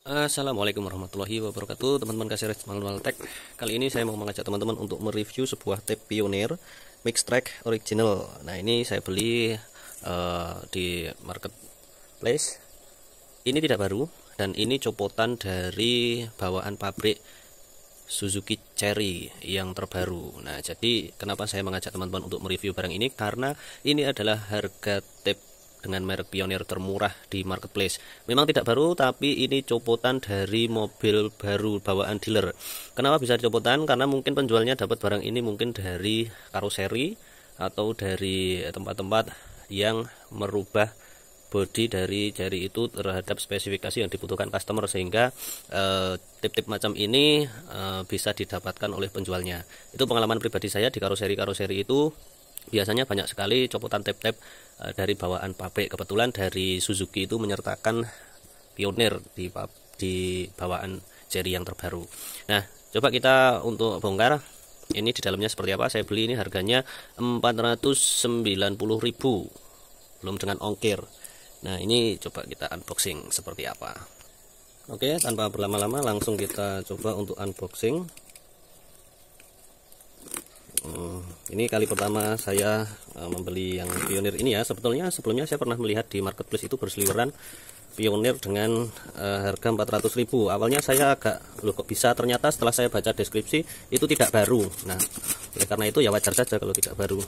Assalamualaikum warahmatullahi wabarakatuh, teman-teman kasih Manual Tech. Kali ini saya mau mengajak teman-teman untuk mereview sebuah tape Pioneer Mix Track original. Nah, ini saya beli di marketplace. Ini tidak baru dan ini copotan dari bawaan pabrik Suzuki Cherry yang terbaru. Nah, jadi kenapa saya mengajak teman-teman untuk mereview barang ini, karena ini adalah harga tape dengan merek Pioneer termurah di marketplace. Memang tidak baru, tapi ini copotan dari mobil baru bawaan dealer. Kenapa bisa copotan? Karena mungkin penjualnya dapat barang ini mungkin dari karoseri atau dari tempat-tempat yang merubah bodi dari Cherry itu terhadap spesifikasi yang dibutuhkan customer, sehingga tip-tip macam ini bisa didapatkan oleh penjualnya. Itu pengalaman pribadi saya di karoseri itu. Biasanya banyak sekali copotan tape-tape dari bawaan pabrik. Kebetulan dari Suzuki itu menyertakan Pioneer di bawaan Cherry yang terbaru. Nah, coba kita untuk bongkar ini di dalamnya seperti apa. Saya beli ini harganya 490.000 belum dengan ongkir. Nah, ini coba kita unboxing seperti apa. Oke, tanpa berlama-lama langsung kita coba untuk unboxing. Ini kali pertama saya membeli yang Pioneer ini ya. Sebetulnya sebelumnya saya pernah melihat di marketplace itu berseliweran Pioneer dengan harga 400.000. Awalnya saya agak, loh kok bisa, ternyata setelah saya baca deskripsi itu tidak baru. Nah, oleh karena itu ya wajar saja kalau tidak baru.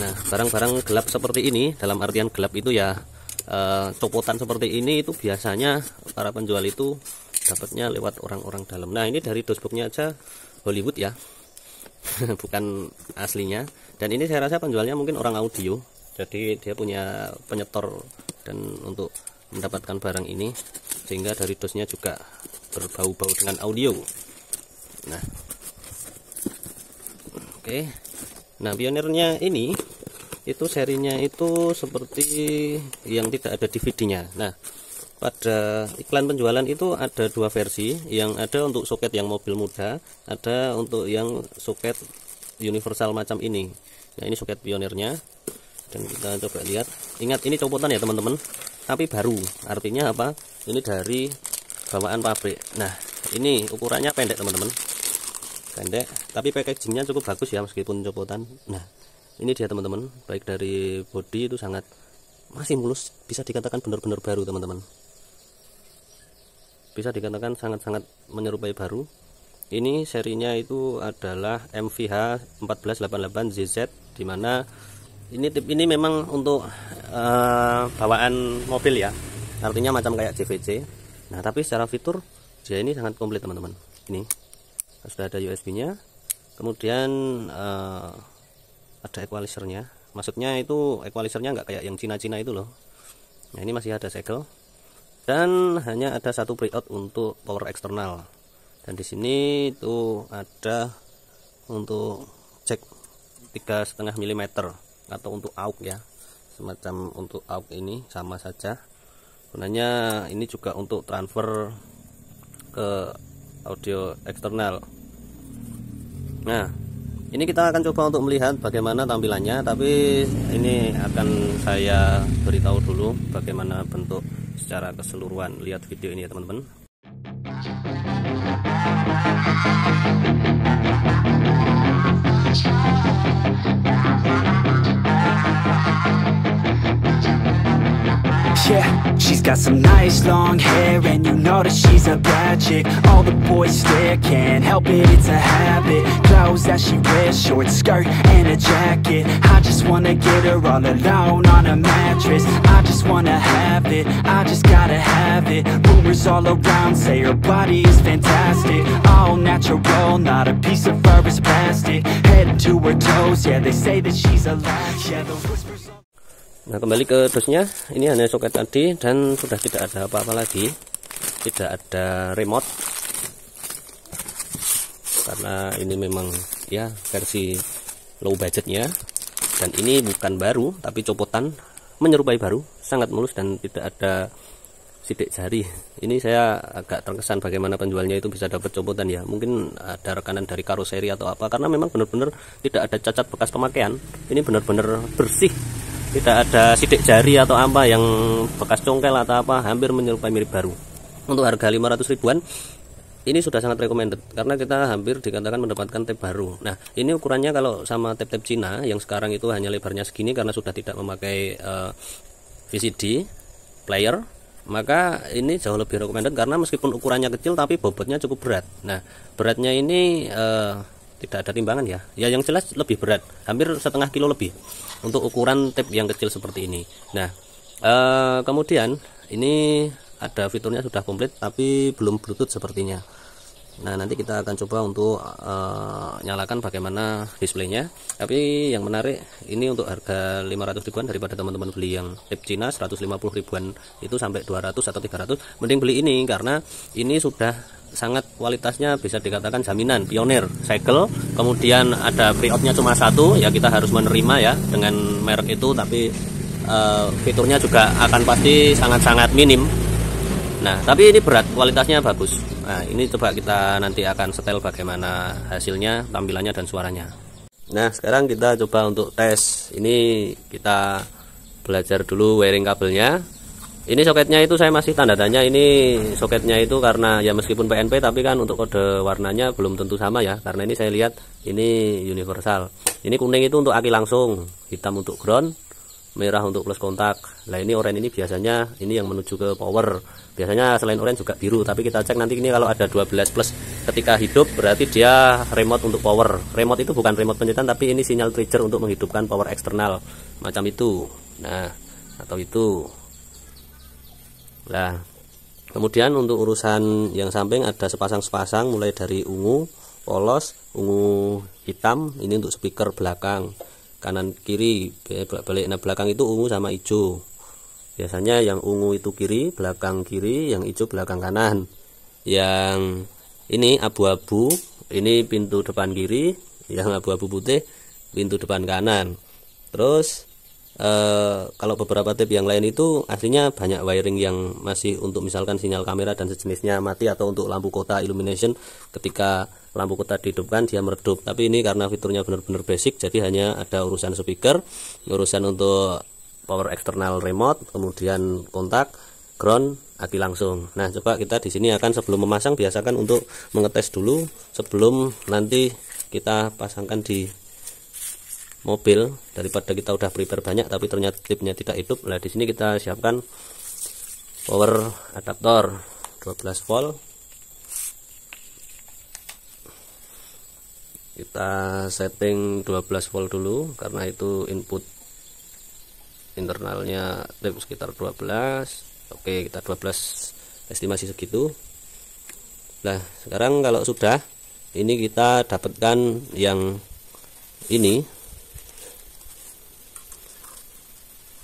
Nah, barang-barang gelap seperti ini, dalam artian gelap itu ya copotan seperti ini itu biasanya para penjual itu dapatnya lewat orang-orang dalam. Nah, ini dari dosbooknya aja Hollywood ya, bukan aslinya. Dan ini saya rasa penjualnya mungkin orang audio, jadi dia punya penyetor dan untuk mendapatkan barang ini, sehingga dari dosnya juga berbau-bau dengan audio. Nah, oke. Nah, Pioneernya ini itu serinya itu seperti yang tidak ada DVD-nya. Nah, pada iklan penjualan itu ada dua versi, yang ada untuk soket yang mobil muda, ada untuk yang soket universal macam ini. Nah, ini soket Pioneernya, dan kita coba lihat. Ingat, ini copotan ya teman-teman, tapi baru. Artinya apa? Ini dari bawaan pabrik. Nah, ini ukurannya pendek teman-teman, pendek, tapi packagingnya cukup bagus ya meskipun copotan. Nah, ini dia teman-teman, baik dari bodi itu sangat masih mulus, bisa dikatakan benar-benar baru teman-teman. Bisa dikatakan sangat-sangat menyerupai baru. Ini serinya itu adalah MVH 1488ZZ, dimana ini memang untuk bawaan mobil ya, artinya macam kayak JVC. Nah, tapi secara fitur dia ini sangat komplit teman-teman. Ini sudah ada USB-nya, kemudian ada equalizernya. Maksudnya itu equalizernya nggak kayak yang Cina-Cina itu loh. Nah, ini masih ada segel. Dan hanya ada satu breakout untuk power eksternal. Dan di sini itu ada untuk jack 3,5 mm atau untuk AUX ya. Semacam untuk AUX ini sama saja. Gunanya ini juga untuk transfer ke audio eksternal. Nah, ini kita akan coba untuk melihat bagaimana tampilannya, tapi ini akan saya beritahu dulu bagaimana bentuk secara keseluruhan. Lihat video ini ya teman-teman. Yeah, she's got some nice long hair, and you know that she's a bad chick. All the boys stare, can't help it, it's a habit. Clothes that she wears, short skirt and a jacket. I just wanna get her all alone on a mattress. I just wanna have it, I just gotta have it. Rumors all around say her body is fantastic, all natural, not a piece of fur is plastic. Head to her toes, yeah, they say that she's alive. Yeah, the whispers. Nah, kembali ke dosnya. Ini hanya soket tadi dan sudah tidak ada apa-apa lagi. Tidak ada remote, karena ini memang ya versi low budgetnya. Dan ini bukan baru, tapi copotan menyerupai baru, sangat mulus dan tidak ada sidik jari. Ini saya agak terkesan bagaimana penjualnya itu bisa dapat copotan ya. Mungkin ada rekanan dari karoseri atau apa, karena memang benar-benar tidak ada cacat bekas pemakaian. Ini benar-benar bersih tidak ada sidik jari atau apa yang bekas congkel atau apa, hampir menyerupai mirip baru. Untuk harga 500 ribuan ini sudah sangat recommended karena kita hampir dikatakan mendapatkan tab baru. Nah, ini ukurannya kalau sama tab-tab Cina yang sekarang itu hanya lebarnya segini karena sudah tidak memakai VCD player, maka ini jauh lebih recommended karena meskipun ukurannya kecil tapi bobotnya cukup berat. Nah, beratnya ini tidak ada timbangan ya. Ya yang jelas lebih berat, hampir setengah kilo lebih untuk ukuran tab yang kecil seperti ini. Nah, kemudian ini ada fiturnya sudah komplit tapi belum Bluetooth sepertinya. Nah, nanti kita akan coba untuk nyalakan bagaimana displaynya. Tapi yang menarik ini untuk harga 500 ribuan daripada teman-teman beli yang tab Cina 150 ribuan itu sampai 200 atau 300, mending beli ini karena ini sudah sangat kualitasnya bisa dikatakan jaminan Pioneer segel. Kemudian ada pre-outnya cuma satu, ya kita harus menerima ya dengan merek itu, tapi fiturnya juga akan pasti sangat-sangat minim. Nah, tapi ini berat, kualitasnya bagus. Nah, ini coba kita nanti akan setel bagaimana hasilnya, tampilannya dan suaranya. Nah, sekarang kita coba untuk tes. Ini kita belajar dulu wiring kabelnya. Ini soketnya itu saya masih tanda tanya, ini soketnya itu karena ya meskipun PNP tapi kan untuk kode warnanya belum tentu sama ya. Karena ini saya lihat ini universal. Ini kuning itu untuk aki langsung, hitam untuk ground, merah untuk plus kontak. Nah, ini oranye ini biasanya ini yang menuju ke power. Biasanya selain oranye juga biru, tapi kita cek nanti ini kalau ada 12 plus ketika hidup berarti dia remote untuk power. Remote itu bukan remote pencetan tapi ini sinyal trigger untuk menghidupkan power eksternal macam itu. Nah, atau itu. Nah, kemudian untuk urusan yang samping ada sepasang-sepasang mulai dari ungu, polos, ungu hitam, ini untuk speaker belakang. Kanan kiri balik, nah belakang itu ungu sama hijau. Biasanya yang ungu itu kiri, belakang kiri, yang hijau belakang kanan. Yang ini abu-abu, ini pintu depan kiri, yang abu-abu putih pintu depan kanan. Terus kalau beberapa tab yang lain itu aslinya banyak wiring yang masih untuk misalkan sinyal kamera dan sejenisnya mati, atau untuk lampu kota illumination ketika lampu kota dihidupkan dia meredup. Tapi ini karena fiturnya benar-benar basic, jadi hanya ada urusan speaker, urusan untuk power eksternal remote, kemudian kontak, ground, aki langsung. Nah, coba kita di sini akan sebelum memasang biasakan untuk mengetes dulu sebelum nanti kita pasangkan di mobil, daripada kita udah prepare banyak tapi ternyata tipnya tidak hidup. Nah, di sini kita siapkan power adaptor 12 volt. Kita setting 12 volt dulu karena itu input internalnya tip sekitar 12. Oke, kita 12 estimasi segitu. Nah, sekarang kalau sudah ini kita dapatkan yang ini.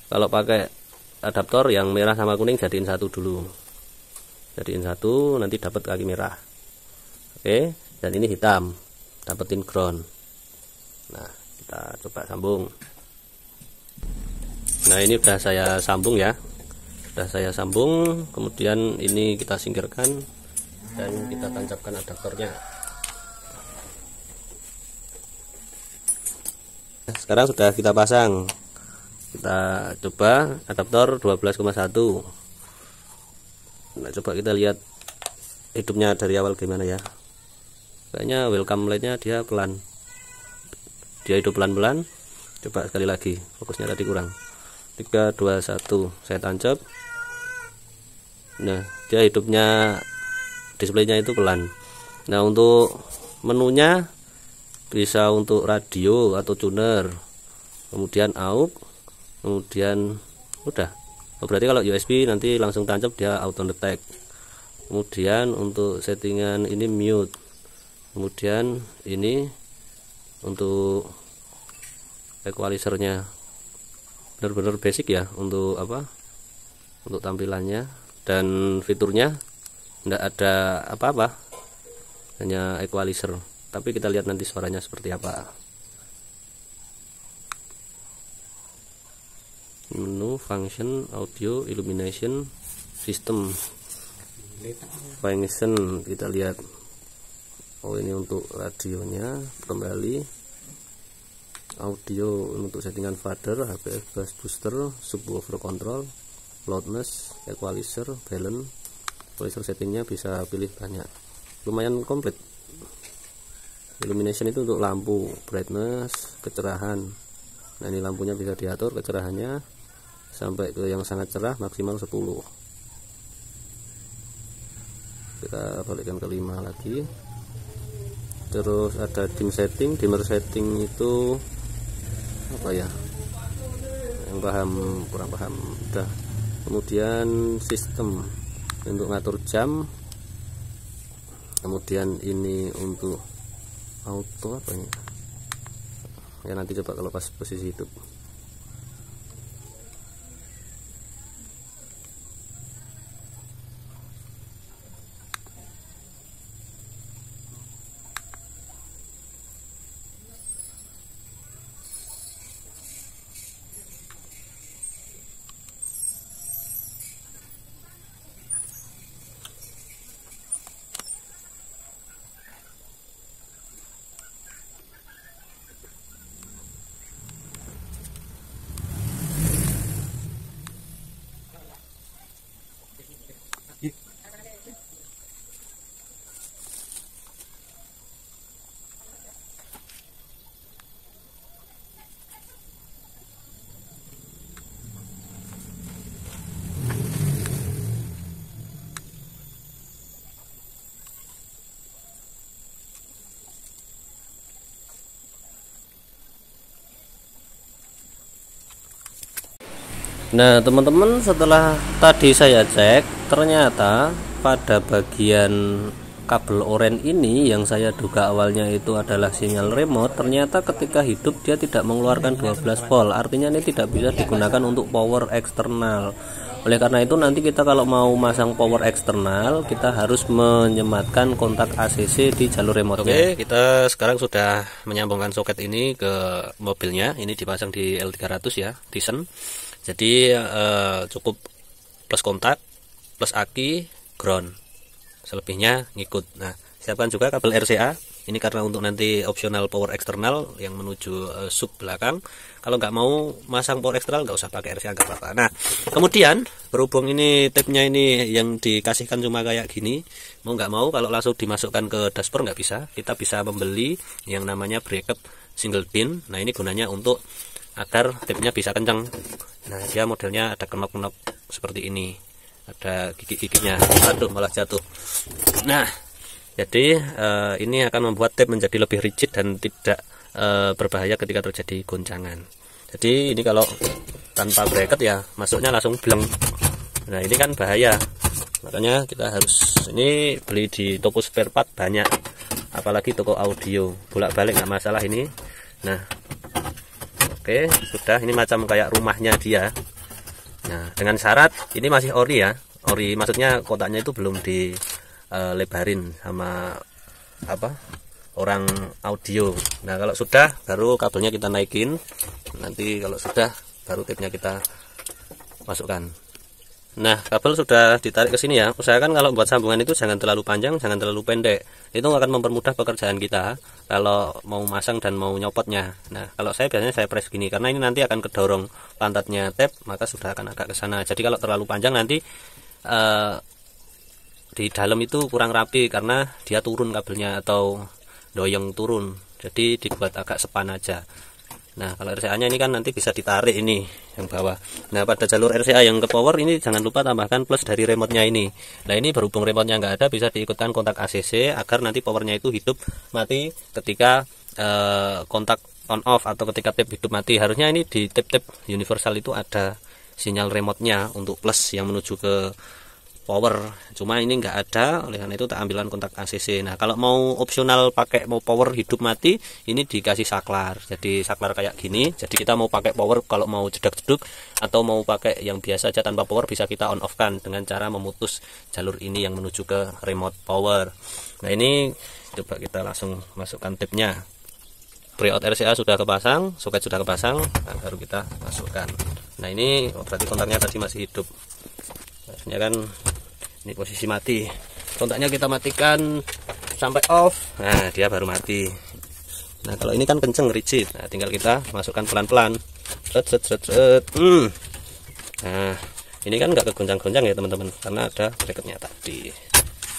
Kalau pakai adaptor yang merah sama kuning jadiin satu dulu, jadiin satu, nanti dapat kaki merah. Oke, dan ini hitam, dapetin ground. Nah, kita coba sambung. Nah, ini udah saya sambung ya, udah saya sambung. Kemudian ini kita singkirkan dan kita tancapkan adaptornya. Sekarang sudah kita pasang. Kita coba adaptor 12,1. Nah, coba kita lihat hidupnya dari awal gimana ya. Kayaknya welcome lightnya dia pelan, dia hidup pelan-pelan. Coba sekali lagi, fokusnya tadi kurang. 3, 2, 1 saya tancap. Nah, dia hidupnya displaynya itu pelan. Nah, untuk menunya bisa untuk radio atau tuner, kemudian AUX, kemudian udah. Berarti kalau USB nanti langsung tancap dia auto detect. Kemudian untuk settingan ini mute. Kemudian ini untuk equalizernya benar-benar basic ya untuk apa? Untuk tampilannya dan fiturnya enggak ada apa-apa. Hanya equalizer. Tapi kita lihat nanti suaranya seperti apa. Menu function audio illumination system function, kita lihat. Oh, ini untuk radionya kembali. audio untuk settingan fader, HPF, bass booster, subwoofer control, loudness, equalizer, balance. Equalizer settingnya bisa pilih banyak, lumayan komplit. Illumination itu untuk lampu, brightness, kecerahan. Nah ini lampunya bisa diatur kecerahannya sampai ke yang sangat cerah maksimal 10. Kita balikkan ke 5 lagi. Terus ada dim setting, dimmer setting itu apa ya, yang paham kurang paham udah. Kemudian sistem untuk ngatur jam, kemudian ini untuk auto apa ini ya, nanti coba kalau pas posisi hidup. Nah teman-teman, setelah tadi saya cek, ternyata pada bagian kabel orange ini yang saya duga awalnya itu adalah sinyal remote, ternyata ketika hidup dia tidak mengeluarkan 12 volt. Artinya ini tidak bisa digunakan untuk power eksternal. Oleh karena itu nanti kita kalau mau masang power eksternal, kita harus menyematkan kontak ACC di jalur remote. Oke, kita sekarang sudah menyambungkan soket ini ke mobilnya. Ini dipasang di L300 ya, Thyssen. Jadi cukup plus kontak, plus aki, ground. Selebihnya ngikut. Nah, siapkan juga kabel RCA. Ini karena untuk nanti opsional power eksternal yang menuju sub belakang. Kalau nggak mau masang power eksternal, nggak usah pakai RCA, nggak apa-apa. Nah, kemudian berhubung ini tape-nya ini yang dikasihkan cuma kayak gini, mau nggak mau kalau langsung dimasukkan ke dashboard nggak bisa. Kita bisa membeli yang namanya bracket single pin. Nah, ini gunanya untuk agar tape-nya bisa kencang. Nah, dia modelnya ada knop-knop seperti ini, ada gigi-giginya. Aduh, malah jatuh. Nah, jadi ini akan membuat tape menjadi lebih rigid dan tidak berbahaya ketika terjadi goncangan. Jadi ini kalau tanpa bracket ya masuknya langsung bleng. Nah, ini kan bahaya. Makanya kita harus ini beli di toko spare part banyak, apalagi toko audio. Bolak-balik nggak masalah ini. Nah, oke, sudah. Ini macam kayak rumahnya dia. Nah, dengan syarat ini masih ori ya. Ori maksudnya kotaknya itu belum dilebarin sama orang audio. Nah, kalau sudah baru kabelnya kita naikin. Nanti kalau sudah baru tape-nya kita masukkan. Nah, kabel sudah ditarik ke sini ya. Usahakan kalau buat sambungan itu jangan terlalu panjang, jangan terlalu pendek. Itu akan mempermudah pekerjaan kita kalau mau masang dan mau nyopotnya. Nah, kalau saya biasanya saya press gini karena ini nanti akan kedorong pantatnya tape, maka sudah akan agak ke sana. Jadi kalau terlalu panjang nanti di dalam itu kurang rapi karena dia turun kabelnya atau doyong turun. Jadi dibuat agak sepan aja. Nah, kalau RCA-nya ini kan nanti bisa ditarik ini yang bawah. Nah, pada jalur RCA yang ke power ini jangan lupa tambahkan plus dari remote-nya ini. Nah, ini berhubung remote-nya nggak ada, bisa diikutkan kontak ACC agar nanti powernya itu hidup mati ketika kontak on off atau ketika tape hidup mati. Harusnya ini di tape universal itu ada sinyal remote-nya untuk plus yang menuju ke power, cuma ini nggak ada, oleh karena itu tak ambilkan kontak ACC. Nah, kalau mau opsional pakai mau power hidup mati, ini dikasih saklar. Jadi saklar kayak gini. Jadi kita mau pakai power kalau mau jedak-jeduk atau mau pakai yang biasa aja tanpa power bisa kita on off kan dengan cara memutus jalur ini yang menuju ke remote power. Nah, ini coba kita langsung masukkan tape-nya. Breakout RCA sudah kepasang, soket sudah kepasang, nah, baru kita masukkan. Nah, ini berarti kontaknya tadi masih hidup. Harusnya kan ini posisi mati. Kontaknya kita matikan sampai off. Nah, dia baru mati. Nah kalau ini kan kenceng, rigid, nah tinggal kita masukkan pelan-pelan. Nah ini kan nggak kegoncang-goncang ya teman-teman, karena ada bracketnya tadi.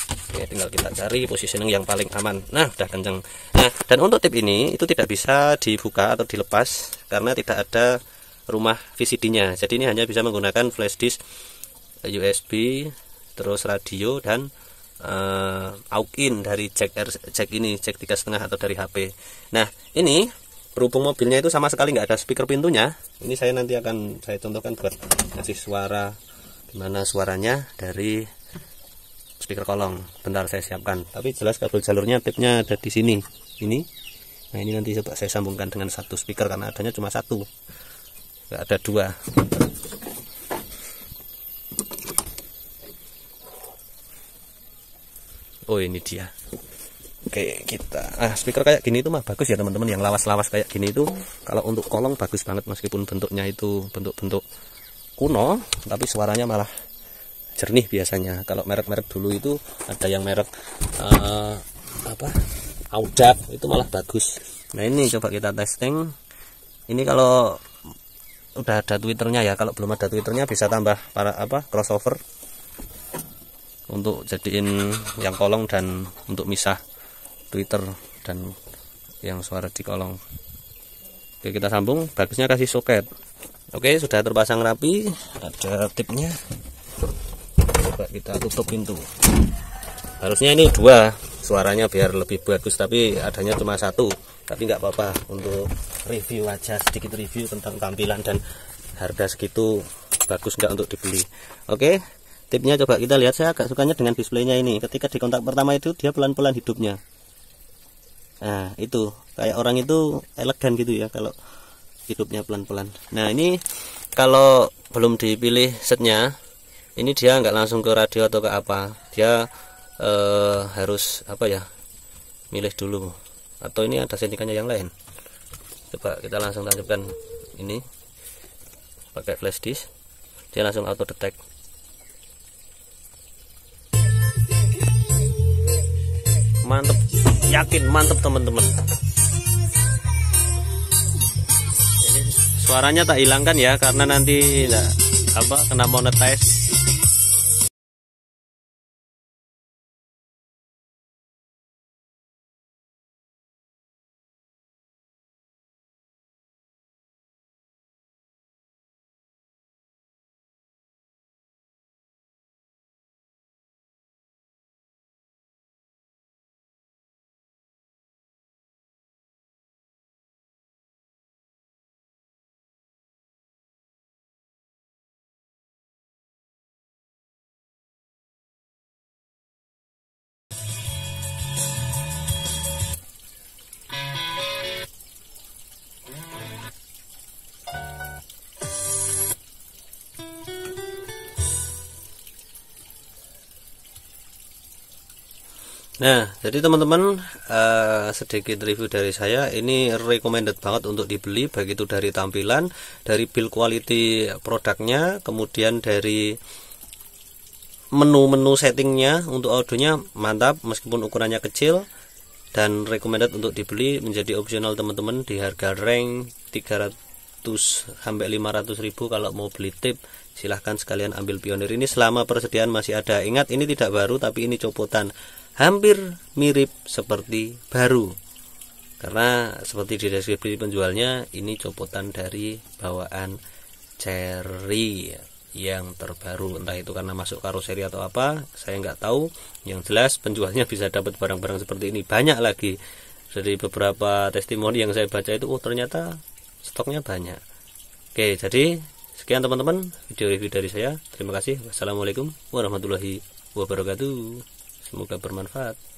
Oke, tinggal kita cari positioning yang paling aman. Nah udah kenceng. Nah dan untuk tip ini itu tidak bisa dibuka atau dilepas karena tidak ada rumah VCD-nya. Jadi ini hanya bisa menggunakan flash disk, USB, terus radio, dan aux-in dari jack ini, jack 3,5 atau dari HP. Nah ini berhubung mobilnya itu sama sekali nggak ada speaker pintunya, ini saya nanti akan saya contohkan buat ngasih suara, gimana suaranya dari speaker kolong. Bentar saya siapkan. Tapi jelas kabel jalurnya, tipnya ada di sini. Ini. Nah ini nanti coba saya sambungkan dengan satu speaker karena adanya cuma satu, nggak ada dua. Oh ini dia. Oke kita. Speaker kayak gini itu mah bagus ya teman-teman. Yang lawas-lawas kayak gini itu kalau untuk kolong bagus banget, meskipun bentuknya itu bentuk-bentuk kuno, tapi suaranya malah jernih biasanya. Kalau merek-merek dulu itu ada yang merek Audak itu malah bagus. Nah ini coba kita testing. Ini kalau udah ada Twitternya ya, kalau belum ada Twitternya bisa tambah crossover untuk jadiin yang kolong dan untuk misah Twitter dan yang suara di kolong. Oke kita sambung, bagusnya kasih soket. Oke sudah terpasang rapi, ada tipnya. Coba kita tutup pintu. Harusnya ini dua suaranya biar lebih bagus, tapi adanya cuma satu. Tapi nggak apa-apa, untuk review aja, sedikit review tentang tampilan dan harga segitu bagus nggak untuk dibeli. Oke, tipnya coba kita lihat. Saya agak sukanya dengan displaynya ini. Ketika di kontak pertama itu dia pelan-pelan hidupnya. Nah itu kayak orang itu elegan gitu ya kalau hidupnya pelan-pelan. Nah ini kalau belum dipilih setnya, ini dia nggak langsung ke radio atau ke apa, dia harus milih dulu, atau ini ada settingannya yang lain. Coba kita langsung tancapkan ini pakai flash disk, dia langsung auto detect. Mantep, yakin mantep teman-teman. Ini suaranya tak hilangkan ya, karena nanti kena monetize. Nah, jadi teman-teman, sedikit review dari saya. Ini recommended banget untuk dibeli, baik itu dari tampilan, dari build quality produknya, kemudian dari menu-menu settingnya. Untuk audionya mantap, meskipun ukurannya kecil, dan recommended untuk dibeli, menjadi opsional teman-teman di harga rank 300 sampai 500 ribu. Kalau mau beli tip, silahkan sekalian ambil Pioneer ini selama persediaan masih ada. Ingat, ini tidak baru, tapi ini copotan, hampir mirip seperti baru, karena seperti di deskripsi penjualnya, ini copotan dari bawaan Cherry yang terbaru. Entah itu karena masuk karoseri atau apa, saya nggak tahu. Yang jelas penjualnya bisa dapat barang-barang seperti ini banyak lagi. Dari beberapa testimoni yang saya baca itu, ternyata stoknya banyak. Oke, jadi sekian teman-teman video review dari saya. Terima kasih. Wassalamualaikum warahmatullahi wabarakatuh. Semoga bermanfaat.